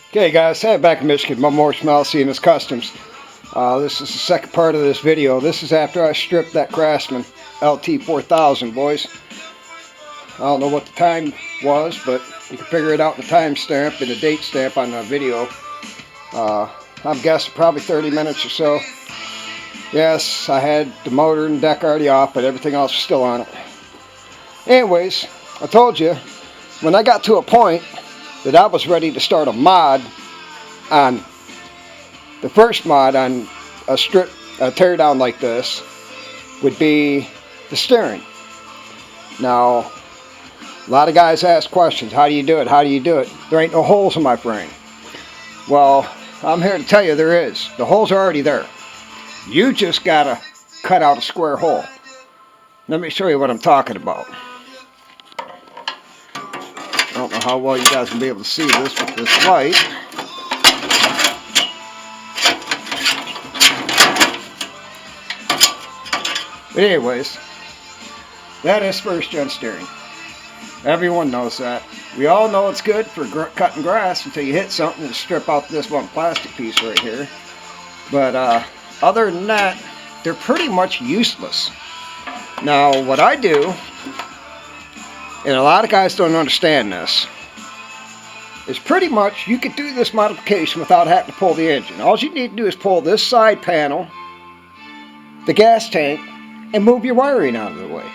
Okay guys, Sam back in Michigan, Mum More Smile CNS Customs. This is the second part of this video. This is after I stripped that Craftsman LT4000, boys. I don't know what the time was, but you can figure it out in the time stamp and the date stamp on the video. I'm guessing probably 30 minutes or so. Yes, I had the motor and deck already off, but everything else was still on it. Anyways, I told you, when I got to a point that I was ready to start a mod on the first mod on a tear down like this would be the steering. Now, a lot of guys ask questions. How do you do it? How do you do it? There ain't no holes in my frame. Well, I'm here to tell you there is. The holes are already there. You just gotta cut out a square hole. Let me show you what I'm talking about. I don't know how well you guys will be able to see this with this light. But anyways, that is first gen steering. Everyone knows that. We all know it's good for cutting grass until you hit something and strip out this one plastic piece right here. But other than that, they're pretty much useless. Now, what I do, and a lot of guys don't understand this, is pretty much you could do this modification without having to pull the engine. All you need to do is pull this side panel, the gas tank, and move your wiring out of the way.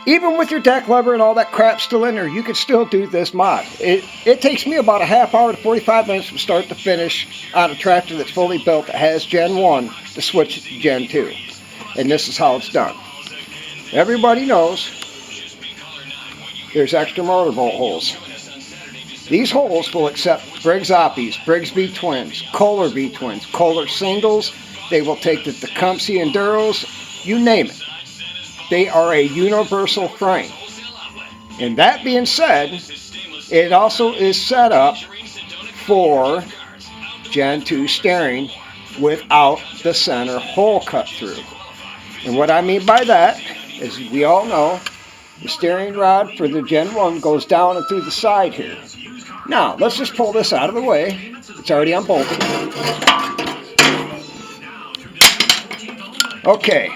Even with your deck lever and all that crap still in there, you could still do this mod. It takes me about a half hour to 45 minutes from start to finish on a tractor that's fully built that has Gen 1 to switch it to Gen 2. And this is how it's done. Everybody knows there's extra motor bolt holes. These holes will accept Briggs Oppies, Briggs V-twins, Kohler V-twins, Kohler singles. They will take the Tecumseh Enduros, you name it. They are a universal frame. And that being said, it also is set up for Gen 2 steering without the center hole cut through. And what I mean by that, as we all know, the steering rod for the Gen 1 goes down and through the side here. Now, let's just pull this out of the way. It's already unbolted. Okay,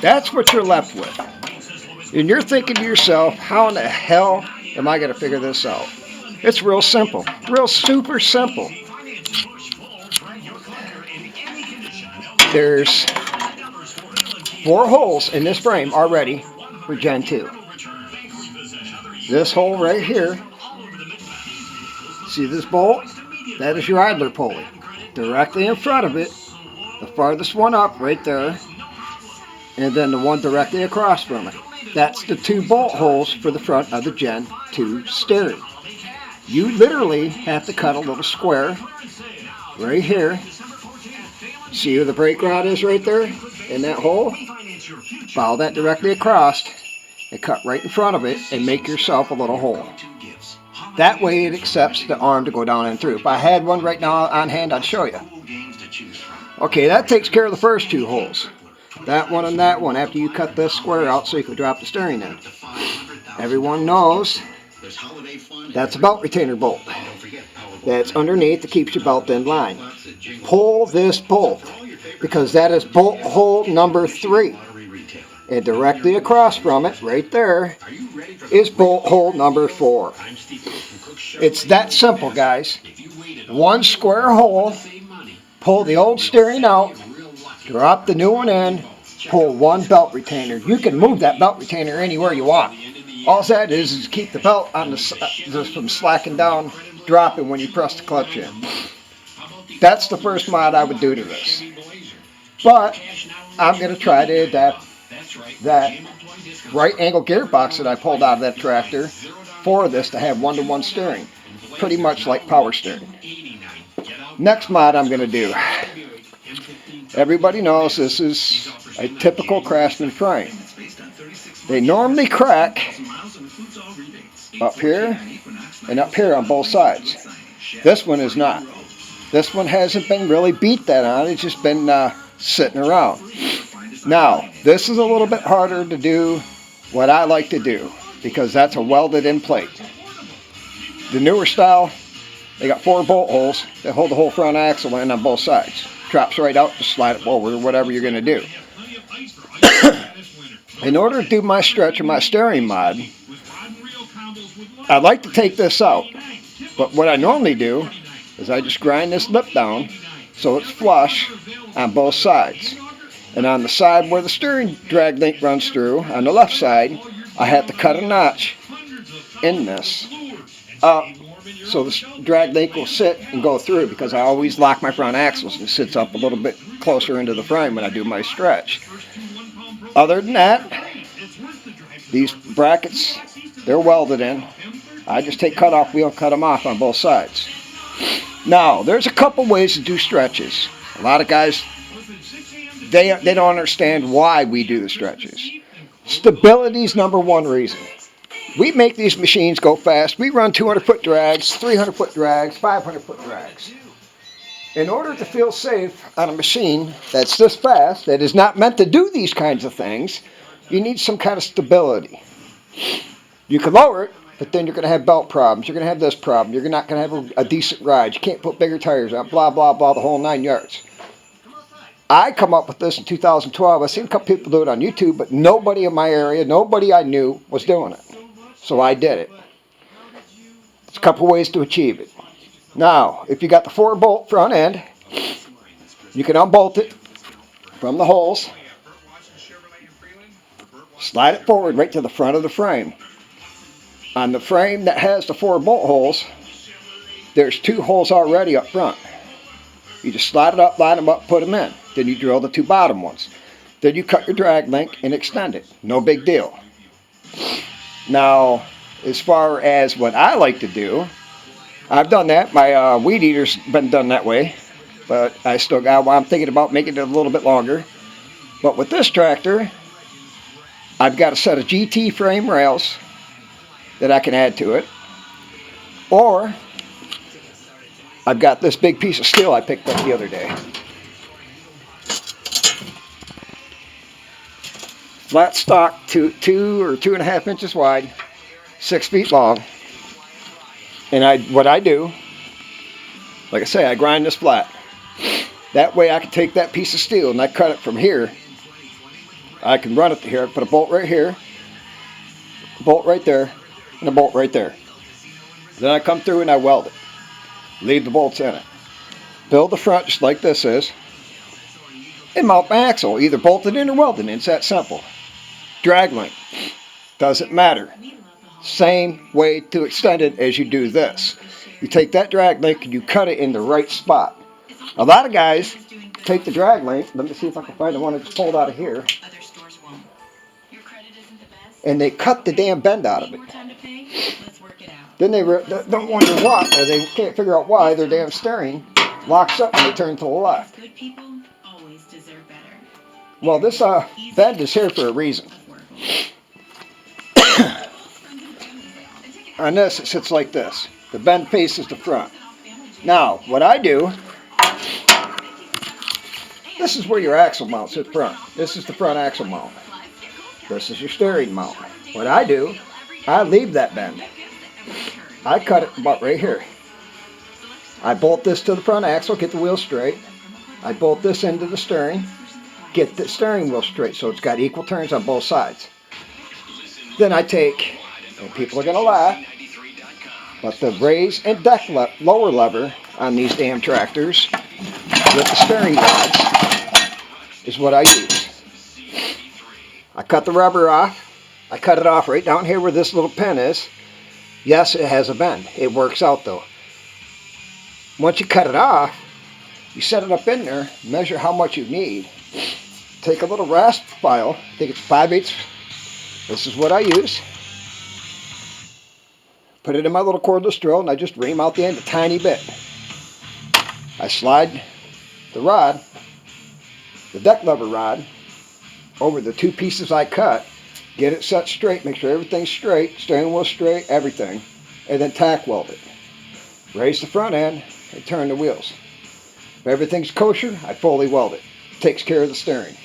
that's what you're left with. And you're thinking to yourself, how in the hell am I going to figure this out? It's real simple. Real super simple. There's 4 holes in this frame already for Gen 2. This hole right here, see this bolt? That is your idler pulley. Directly in front of it, the farthest one up right there, and then the one directly across from it. That's the 2 bolt holes for the front of the Gen 2 steering. You literally have to cut a little square right here. See where the brake rod is right there in that hole? Follow that directly across and cut right in front of it and make yourself a little hole. That way it accepts the arm to go down and through. If I had one right now on hand, I'd show you. Okay, that takes care of the first 2 holes. That one and that one after you cut this square out so you can drop the steering in. Everyone knows that's a belt retainer bolt. That's underneath that keeps your belt in line. Pull this bolt because that is bolt hole number 3. And directly across from it, right there, is bolt hole number 4. It's that simple, guys. 1 square hole, pull the old steering out, drop the new one in, pull 1 belt retainer. You can move that belt retainer anywhere you want. All that is keep the belt on just from slacking down, dropping when you press the clutch in. That's the first mod I would do to this. But I'm going to try to adapt that right angle gearbox that I pulled out of that tractor for this to have 1-to-1 steering. Pretty much like power steering. Next mod I'm going to do. Everybody knows this is a typical Craftsman frame. They normally crack up here and up here on both sides. This one is not. This one hasn't been really beat that on. It's just been sitting around. Now, this is a little bit harder to do what I like to do because that's a welded in plate. The newer style, They got 4 bolt holes that hold the whole front axle in on both sides. Drops right out, just slide it forward or whatever you're going to do. In order to do my stretch or my steering mod, I'd like to take this out. But what I normally do is I just grind this lip down so it's flush on both sides. And on the side where the steering drag link runs through, on the left side, I have to cut a notch in this up so the drag link will sit and go through, because I always lock my front axles and it sits up a little bit closer into the frame when I do my stretch. Other than that, these brackets, they're welded in. I just take cut-off wheel and cut them off on both sides. Now, there's a couple ways to do stretches. A lot of guys, they don't understand why we do the stretches. Stability is number one reason. We make these machines go fast. We run 200-foot drags, 300-foot drags, 500-foot drags. In order to feel safe on a machine that's this fast, that is not meant to do these kinds of things, you need some kind of stability. You can lower it, but then you're going to have belt problems. You're going to have this problem. You're not going to have a decent ride. You can't put bigger tires on, blah, blah, blah, the whole 9 yards. I come up with this in 2012. I've seen a couple people do it on YouTube, but nobody in my area, nobody I knew was doing it. So I did it. There's a couple ways to achieve it. Now, if you got the 4-bolt front end, you can unbolt it from the holes, slide it forward right to the front of the frame. On the frame that has the 4 bolt holes, there's 2 holes already up front. You just slide it up, line them up, put them in. Then you drill the 2 bottom ones. Then you cut your drag link and extend it. No big deal. Now, as far as what I like to do, I've done that. My weed eater's been done that way. But I still got, I'm thinking about making it a little bit longer. But with this tractor, I've got a set of GT frame rails that I can add to it. Or I've got this big piece of steel I picked up the other day. Flat stock, 2 or 2.5 inches wide, 6 feet long. And what I do, like I say, I grind this flat. That way I can take that piece of steel and I cut it from here. I can run it to here. I put a bolt right here, a bolt right there, and a bolt right there. Then I come through and I weld it. Leave the bolts in it. Build the front just like this is. And mount my axle, either bolted in or welded in. It's that simple. Drag link. Doesn't matter. Same way to extend it as you do this. You take that drag link and you cut it in the right spot. A lot of guys take the drag link. Let me see if I can find the one that's pulled out of here. And they cut the damn bend out of it. Then they don't wonder why, or they can't figure out why their damn steering locks up when they turn to the left. Well, this bend is here for a reason. On this, it sits like this. The bend faces the front. Now, what I do, this is where your axle mounts at front. This is the front axle mount. This is your steering mount. What I do, I leave that bend. I cut it about right here. I bolt this to the front axle, get the wheel straight. I bolt this into the steering, get the steering wheel straight so it's got equal turns on both sides. Then I take, and people are going to laugh, but the raise and deck lower lever on these damn tractors with the steering rods is what I use. I cut the rubber off. I cut it off right down here where this little pin is. Yes, it has a bend. It works out though. Once you cut it off, you set it up in there, measure how much you need. Take a little rasp file, I think it's 5/8. This is what I use. Put it in my little cordless drill and I just ream out the end a tiny bit. I slide the rod, the deck lever rod, over the 2 pieces I cut, get it set straight, make sure everything's straight, steering wheel straight, everything, and then tack weld it. Raise the front end and turn the wheels. If everything's kosher, I fully weld it. Takes care of the steering.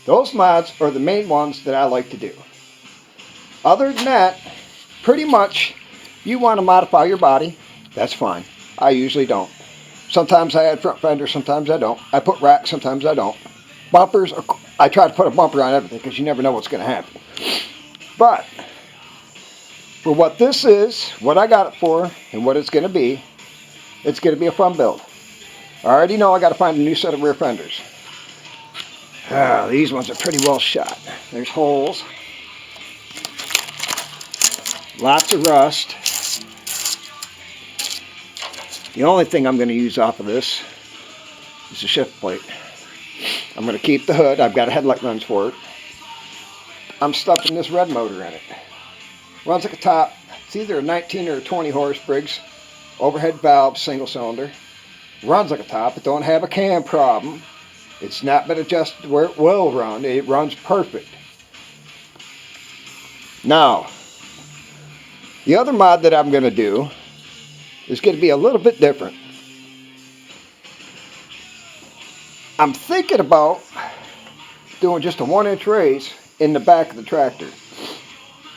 Those mods are the main ones that I like to do. Other than that, pretty much You want to modify your body, that's fine. I usually don't. Sometimes I add front fenders, sometimes I don't. I put racks, sometimes I don't. Bumpers, I try to put a bumper on everything because you never know what's going to happen. But for what this is, what I got it for, and what it's going to be a fun build. I already know I got to find a new set of rear fenders. These ones are pretty well shot. There's holes. Lots of rust. The only thing I'm going to use off of this is the shift plate. I'm going to keep the hood. I've got a headlight lens for it. I'm stuffing this red motor in it. Runs like a top. It's either a 19 or a 20 horse Briggs. Overhead valve, single cylinder. Runs like a top. It don't have a cam problem. It's not been adjusted where it will run. It runs perfect. Now, the other mod that I'm going to do is going to be a little bit different. I'm thinking about doing just a 1-inch raise in the back of the tractor.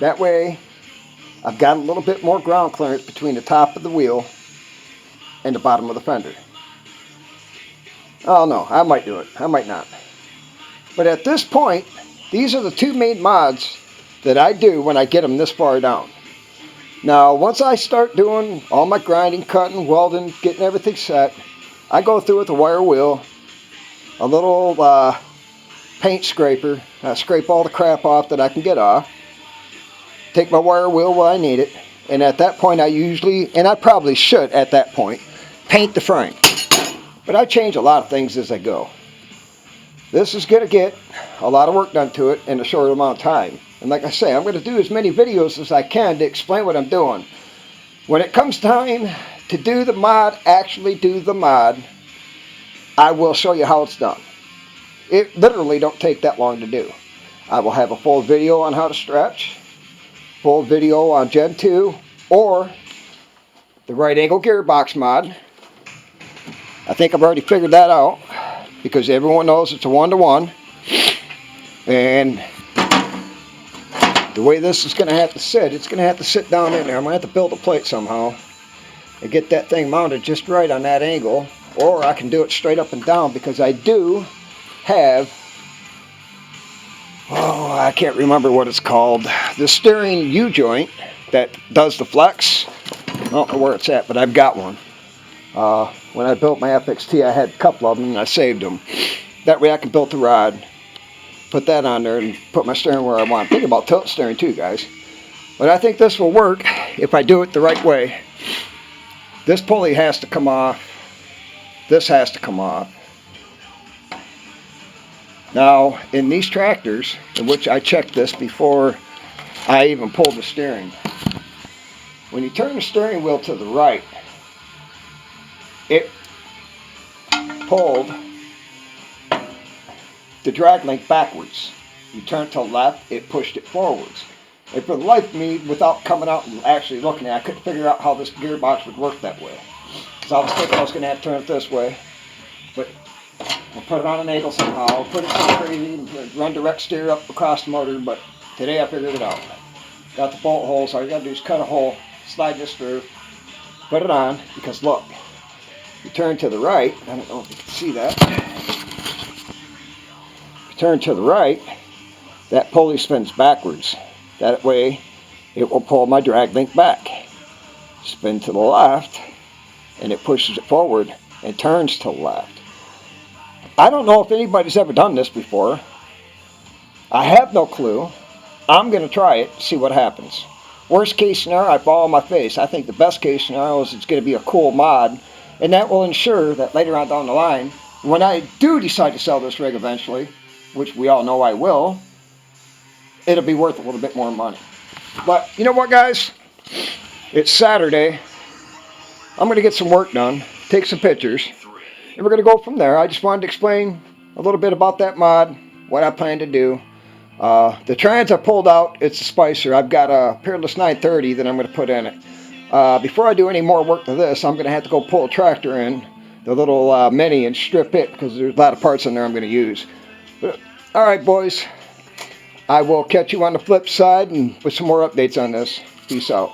That way, I've got a little bit more ground clearance between the top of the wheel and the bottom of the fender. Oh no, I might do it. I might not. But at this point, these are the two main mods that I do when I get them this far down. Now, once I start doing all my grinding, cutting, welding, getting everything set, I go through with a wire wheel, a little paint scraper. I scrape all the crap off that I can get off. Take my wire wheel where I need it. And at that point, I usually, and I probably should at that point, paint the frame. But I change a lot of things as I go. This is going to get a lot of work done to it in a short amount of time. And like I say, I'm going to do as many videos as I can to explain what I'm doing. When it comes time to do the mod, actually do the mod, I will show you how it's done. It literally don't take that long to do. I will have a full video on how to stretch, full video on Gen 2, or the right angle gearbox mod. I think I've already figured that out because everyone knows it's a 1-to-1. And the way this is going to have to sit, it's going to have to sit down in there. I'm going to have to build a plate somehow and get that thing mounted just right on that angle. Or I can do it straight up and down because I do have, I can't remember what it's called, the steering U-joint that does the flex. I don't know where it's at, but I've got one. When I built my FXT, I had a couple of them and I saved them. That way I can build the rod, put that on there, and put my steering where I want. Think about tilt steering too, guys. But I think this will work if I do it the right way. This pulley has to come off. This has to come off. Now, in these tractors, in which I checked this before I even pulled the steering, when you turn the steering wheel to the right, it pulled the drag link backwards. You turn it to the left, it pushed it forwards. And for the life of me, without coming out and actually looking at it, I couldn't figure out how this gearbox would work that way. So I was thinking I was going to have to turn it this way. But I'll put it on an angle somehow, put it so crazy, run direct steer up across the motor, but today I figured it out. Got the bolt hole, so all you got to do is cut a hole, slide this through, put it on, because look, you turn to the right, I don't know if you can see that. If you turn to the right, that pulley spins backwards. That way, it will pull my drag link back. Spin to the left, and it pushes it forward and turns to the left. I don't know if anybody's ever done this before. I have no clue. I'm going to try it, see what happens. Worst case scenario, I fall on my face. I think the best case scenario is it's going to be a cool mod, and that will ensure that later on down the line, when I do decide to sell this rig eventually, which we all know I will, it'll be worth a little bit more money. But you know what, guys? It's Saturday. I'm going to get some work done, take some pictures, and we're going to go from there. I just wanted to explain a little bit about that mod, what I plan to do. The trans I pulled out, it's a Spicer. I've got a Peerless 930 that I'm going to put in it. Before I do any more work to this, I'm going to have to go pull a tractor in, the little Mini, and strip it because there's a lot of parts in there I'm going to use. But, all right, boys. I will catch you on the flip side and with some more updates on this. Peace out.